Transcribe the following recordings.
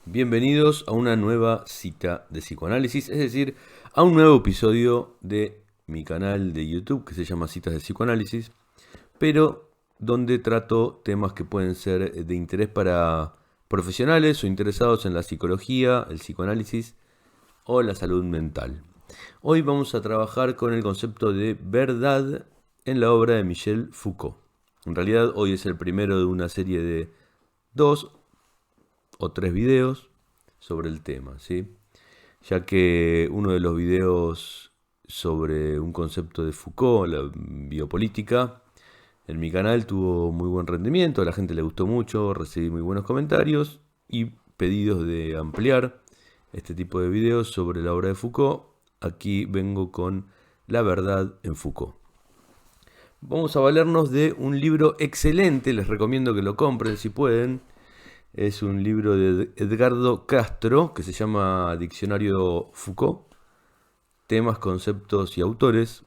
Bienvenidos a una nueva cita de psicoanálisis, es decir, a un nuevo episodio de mi canal de YouTube que se llama Citas de Psicoanálisis, pero donde trato temas que pueden ser de interés para profesionales o interesados en la psicología, el psicoanálisis o la salud mental. Hoy vamos a trabajar con el concepto de verdad en la obra de Michel Foucault. En realidad hoy es el primero de una serie de 2 o 3 videos sobre el tema, ¿sí? Ya que uno de los videos sobre un concepto de Foucault, la biopolítica, en mi canal tuvo muy buen rendimiento, a la gente le gustó mucho, recibí muy buenos comentarios y pedidos de ampliar este tipo de videos sobre la obra de Foucault. Aquí vengo con la verdad en Foucault. Vamos a valernos de un libro excelente, les recomiendo que lo compren si pueden. Es un libro de Edgardo Castro que se llama Diccionario Foucault, temas, conceptos y autores,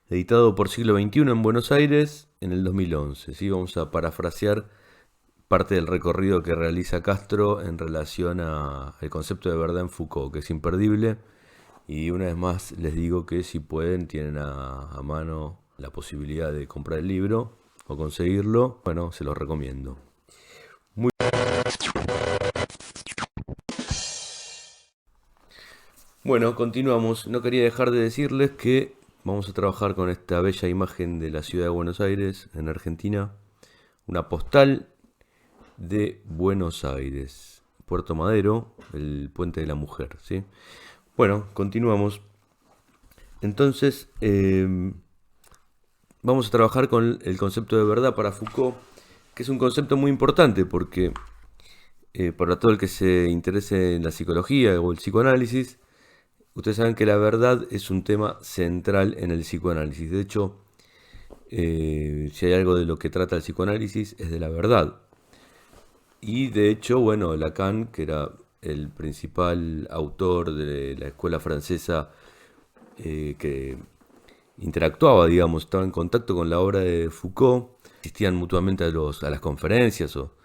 editado por Siglo XXI en Buenos Aires en el 2011. ¿Sí? Vamos a parafrasear parte del recorrido que realiza Castro en relación al concepto de verdad en Foucault, que es imperdible. Y una vez más les digo que si pueden, tienen a mano la posibilidad de comprar el libro o conseguirlo, bueno, se los recomiendo. Bueno, continuamos. No quería dejar de decirles que vamos a trabajar con esta bella imagen de la ciudad de Buenos Aires, en Argentina. Una postal de Buenos Aires. Puerto Madero, el Puente de la Mujer, ¿sí? Bueno, continuamos. Entonces, vamos a trabajar con el concepto de verdad para Foucault, que es un concepto muy importante porque para todo el que se interese en la psicología o el psicoanálisis, ustedes saben que la verdad es un tema central en el psicoanálisis. De hecho, si hay algo de lo que trata el psicoanálisis es de la verdad. Y de hecho, bueno, Lacan, que era el principal autor de la escuela francesa que interactuaba, digamos, estaba en contacto con la obra de Foucault, asistían mutuamente a las conferencias o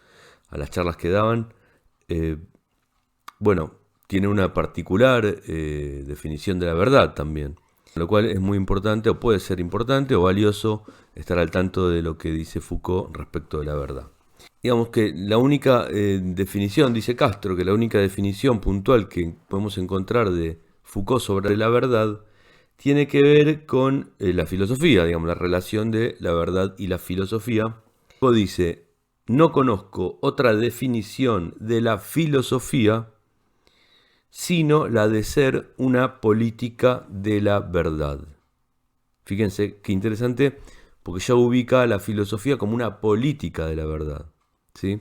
a las charlas que daban, bueno, tiene una particular definición de la verdad también, lo cual es muy importante o puede ser importante o valioso estar al tanto de lo que dice Foucault respecto de la verdad. Digamos que la única definición, dice Castro, que la única definición puntual que podemos encontrar de Foucault sobre la verdad tiene que ver con la filosofía, digamos, la relación de la verdad y la filosofía. Foucault dice: no conozco otra definición de la filosofía sino la de ser una política de la verdad. Fíjense qué interesante, porque ya ubica a la filosofía como una política de la verdad, ¿sí?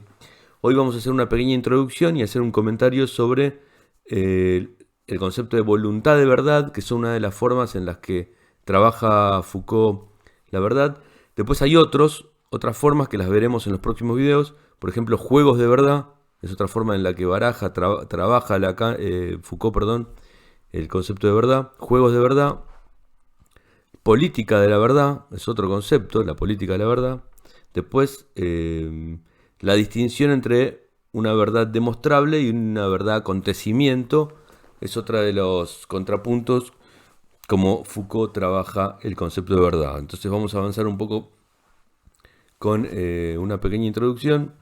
Hoy vamos a hacer una pequeña introducción y hacer un comentario sobre el concepto de voluntad de verdad, que son una de las formas en las que trabaja Foucault la verdad. Después hay otras formas que las veremos en los próximos videos, por ejemplo, juegos de verdad. Es otra forma en la que trabaja Foucault, el concepto de verdad. Juegos de verdad. Política de la verdad es otro concepto, la política de la verdad. Después, la distinción entre una verdad demostrable y una verdad acontecimiento es otra de los contrapuntos como Foucault trabaja el concepto de verdad. Entonces vamos a avanzar un poco con una pequeña introducción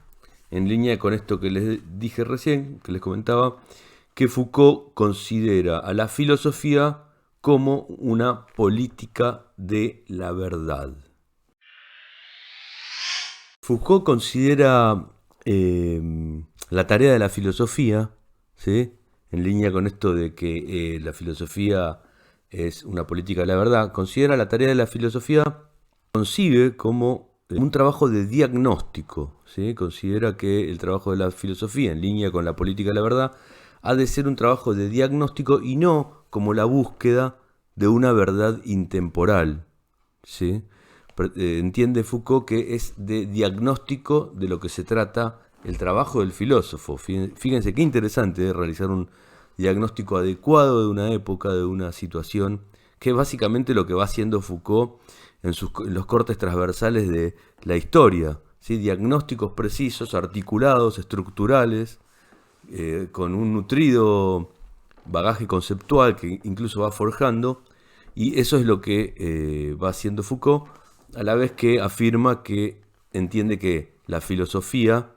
en línea con esto que les dije recién, que les comentaba, que Foucault considera a la filosofía como una política de la verdad. Foucault considera la tarea de la filosofía, ¿sí?, en línea con esto de que la filosofía es una política de la verdad, considera la tarea de la filosofía, concibe como un trabajo de diagnóstico, ¿sí? Considera que el trabajo de la filosofía, en línea con la política de la verdad, ha de ser un trabajo de diagnóstico y no como la búsqueda de una verdad intemporal, ¿sí? Entiende Foucault que es de diagnóstico de lo que se trata el trabajo del filósofo. Fíjense qué interesante realizar un diagnóstico adecuado de una época, de una situación, que es básicamente lo que va haciendo Foucault en los cortes transversales de la historia, ¿sí? Diagnósticos precisos, articulados, estructurales, con un nutrido bagaje conceptual que incluso va forjando, y eso es lo que va haciendo Foucault, a la vez que afirma que entiende que la filosofía,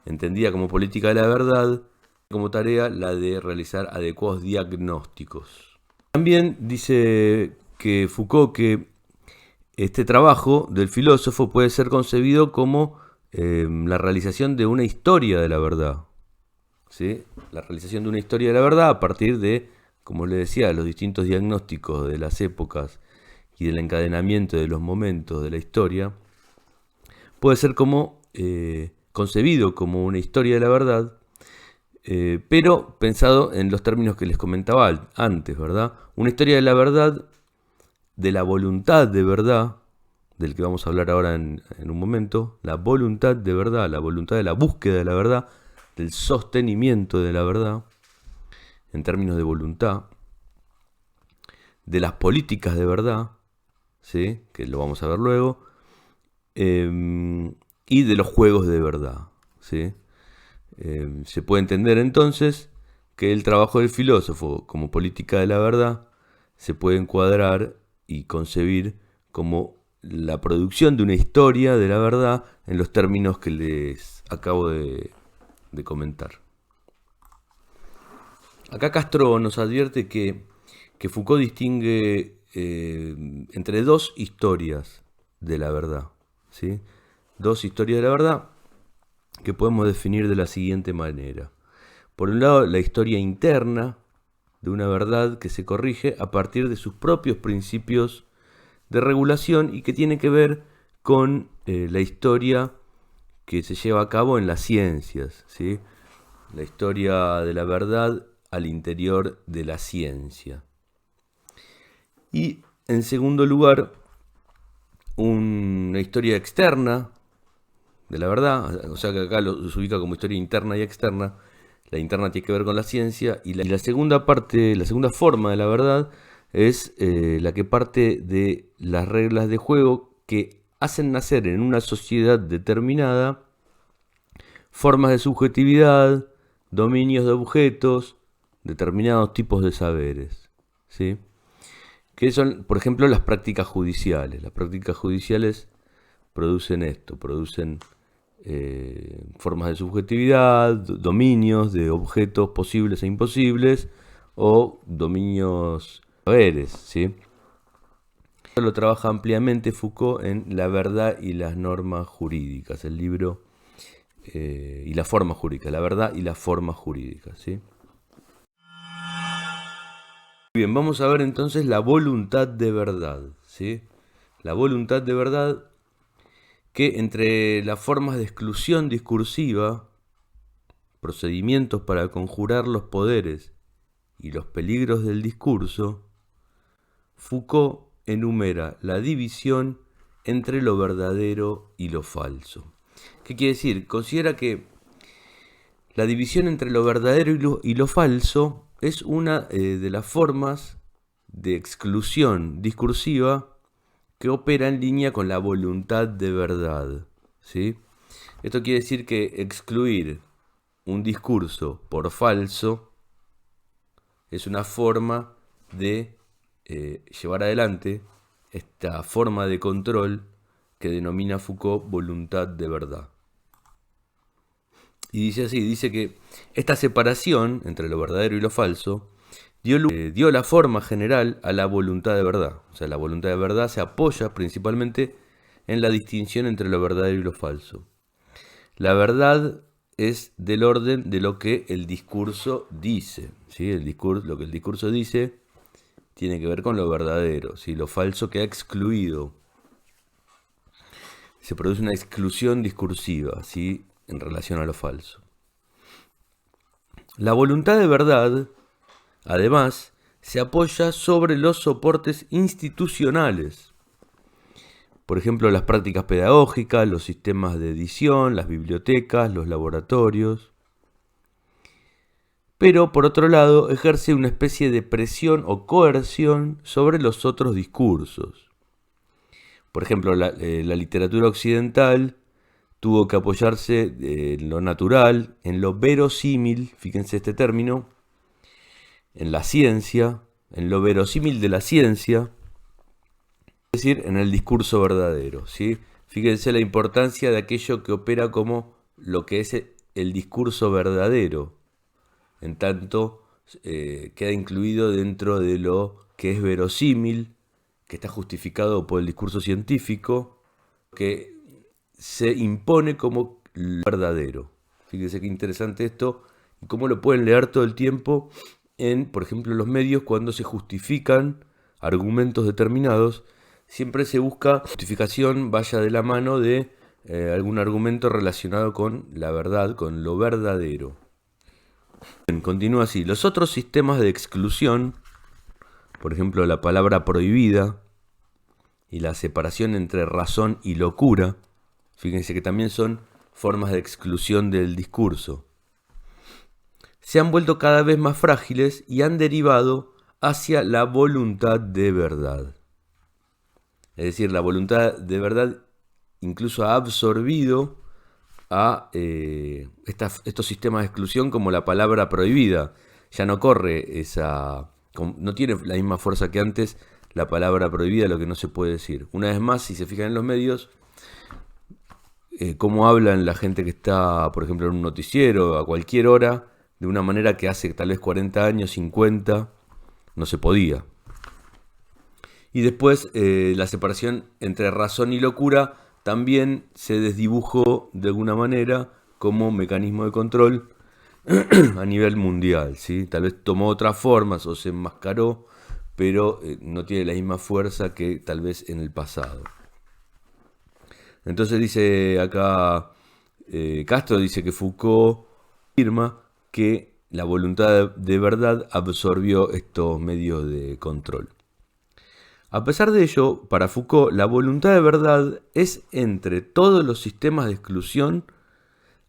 entendida como política de la verdad, como tarea la de realizar adecuados diagnósticos. También dice que Foucault que este trabajo del filósofo puede ser concebido como la realización de una historia de la verdad. ¿Sí? La realización de una historia de la verdad a partir de, como le decía, los distintos diagnósticos de las épocas y del encadenamiento de los momentos de la historia, puede ser como concebido como una historia de la verdad, pero pensado en los términos que les comentaba antes, ¿verdad? Una historia de la verdad, de la voluntad de verdad, del que vamos a hablar ahora en un momento, la voluntad de verdad, la voluntad de la búsqueda de la verdad, del sostenimiento de la verdad, en términos de voluntad, de las políticas de verdad, ¿sí? Que lo vamos a ver luego, y de los juegos de verdad, ¿sí? Se puede entender entonces que el trabajo del filósofo como política de la verdad se puede encuadrar y concebir como la producción de una historia de la verdad en los términos que les acabo de comentar. Acá Castro nos advierte que Foucault distingue entre dos historias de la verdad, ¿sí? Dos historias de la verdad que podemos definir de la siguiente manera. Por un lado, la historia interna de una verdad que se corrige a partir de sus propios principios de regulación y que tiene que ver con la historia que se lleva a cabo en las ciencias, ¿sí? La historia de la verdad al interior de la ciencia. Y en segundo lugar, una historia externa de la verdad, o sea que acá se ubica como historia interna y externa. La interna tiene que ver con la ciencia y la segunda parte, la segunda forma de la verdad es la que parte de las reglas de juego que hacen nacer en una sociedad determinada formas de subjetividad, dominios de objetos, determinados tipos de saberes, ¿sí? Que son, por ejemplo, las prácticas judiciales. Las prácticas judiciales producen esto, producen formas de subjetividad, dominios de objetos posibles e imposibles, o dominios de saberes, ¿sí? Esto lo trabaja ampliamente Foucault en La verdad y las normas jurídicas, el libro y la forma jurídica, la verdad y la forma jurídica, ¿sí? Bien, vamos a ver entonces la voluntad de verdad, ¿sí? La voluntad de verdad que entre las formas de exclusión discursiva, procedimientos para conjurar los poderes y los peligros del discurso, Foucault enumera la división entre lo verdadero y lo falso. ¿Qué quiere decir? Considera que la división entre lo verdadero y lo falso es una de las formas de exclusión discursiva que opera en línea con la voluntad de verdad, ¿sí? Esto quiere decir que excluir un discurso por falso es una forma de llevar adelante esta forma de control que denomina Foucault voluntad de verdad. Y dice así, dice que esta separación entre lo verdadero y lo falso dio la forma general a la voluntad de verdad. O sea, la voluntad de verdad se apoya principalmente en la distinción entre lo verdadero y lo falso. La verdad es del orden de lo que el discurso dice, ¿sí? Lo que el discurso dice tiene que ver con lo verdadero, ¿sí? Lo falso queda excluido. Se produce una exclusión discursiva, ¿sí? En relación a lo falso. La voluntad de verdad, además, se apoya sobre los soportes institucionales. Por ejemplo, las prácticas pedagógicas, los sistemas de edición, las bibliotecas, los laboratorios. Pero, por otro lado, ejerce una especie de presión o coerción sobre los otros discursos. Por ejemplo, la literatura occidental tuvo que apoyarse en lo natural, en lo verosímil, fíjense este término, en la ciencia, en lo verosímil de la ciencia, es decir, en el discurso verdadero, ¿sí? Fíjense la importancia de aquello que opera como lo que es el discurso verdadero, en tanto queda incluido dentro de lo que es verosímil, que está justificado por el discurso científico, que se impone como lo verdadero. Fíjense qué interesante esto y cómo lo pueden leer todo el tiempo en, por ejemplo, los medios cuando se justifican argumentos determinados. Siempre se busca justificación vaya de la mano de algún argumento relacionado con la verdad, con lo verdadero. Bien, continúa así. Los otros sistemas de exclusión, por ejemplo, la palabra prohibida y la separación entre razón y locura, fíjense que también son formas de exclusión del discurso. Se han vuelto cada vez más frágiles y han derivado hacia la voluntad de verdad. Es decir, la voluntad de verdad incluso ha absorbido a estos sistemas de exclusión como la palabra prohibida. Ya no corre no tiene la misma fuerza que antes la palabra prohibida, lo que no se puede decir. Una vez más, si se fijan en los medios, cómo hablan la gente que está, por ejemplo, en un noticiero a cualquier hora, de una manera que hace tal vez 40 años, 50, no se podía. Y después la separación entre razón y locura también se desdibujó de alguna manera como mecanismo de control a nivel mundial, ¿sí? Tal vez tomó otras formas o se enmascaró, pero no tiene la misma fuerza que tal vez en el pasado. Entonces dice acá, Castro dice que Foucault afirma que la voluntad de verdad absorbió estos medios de control. A pesar de ello, para Foucault, la voluntad de verdad es entre todos los sistemas de exclusión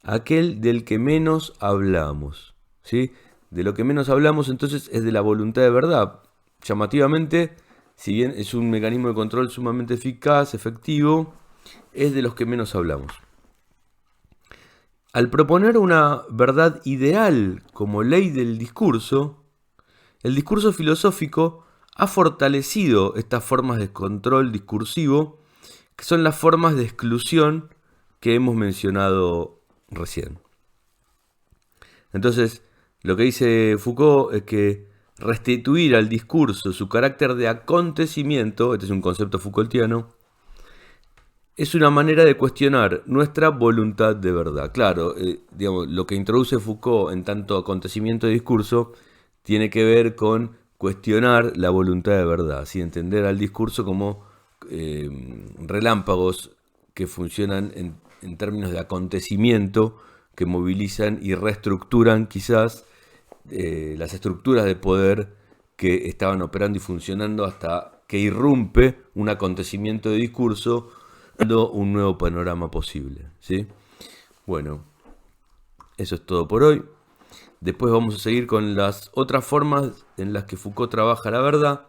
aquel del que menos hablamos, ¿sí? De lo que menos hablamos entonces es de la voluntad de verdad. Llamativamente, si bien es un mecanismo de control sumamente eficaz, efectivo, es de los que menos hablamos. Al proponer una verdad ideal como ley del discurso, el discurso filosófico ha fortalecido estas formas de control discursivo, que son las formas de exclusión que hemos mencionado recién. Entonces, lo que dice Foucault es que restituir al discurso su carácter de acontecimiento, este es un concepto Foucaultiano, es una manera de cuestionar nuestra voluntad de verdad. Claro, lo que introduce Foucault en tanto acontecimiento de discurso tiene que ver con cuestionar la voluntad de verdad, ¿sí? Entender al discurso como relámpagos que funcionan en términos de acontecimiento, que movilizan y reestructuran quizás las estructuras de poder que estaban operando y funcionando hasta que irrumpe un acontecimiento de discurso dando un nuevo panorama posible, ¿sí? Bueno, eso es todo por hoy. Después vamos a seguir con las otras formas en las que Foucault trabaja la verdad.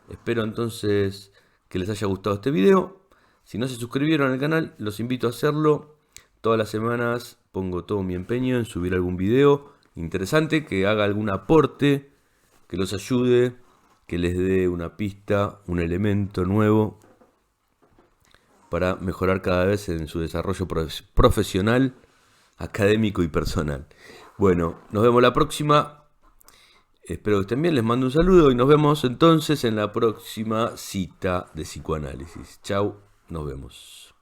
Espero entonces que les haya gustado este video. Si no se suscribieron al canal, los invito a hacerlo. Todas las semanas pongo todo mi empeño en subir algún video interesante, que haga algún aporte, que los ayude, que les dé una pista, un elemento nuevo para mejorar cada vez en su desarrollo profesional, académico y personal. Bueno, nos vemos la próxima. Espero que estén bien, les mando un saludo y nos vemos entonces en la próxima cita de psicoanálisis. Chau, nos vemos.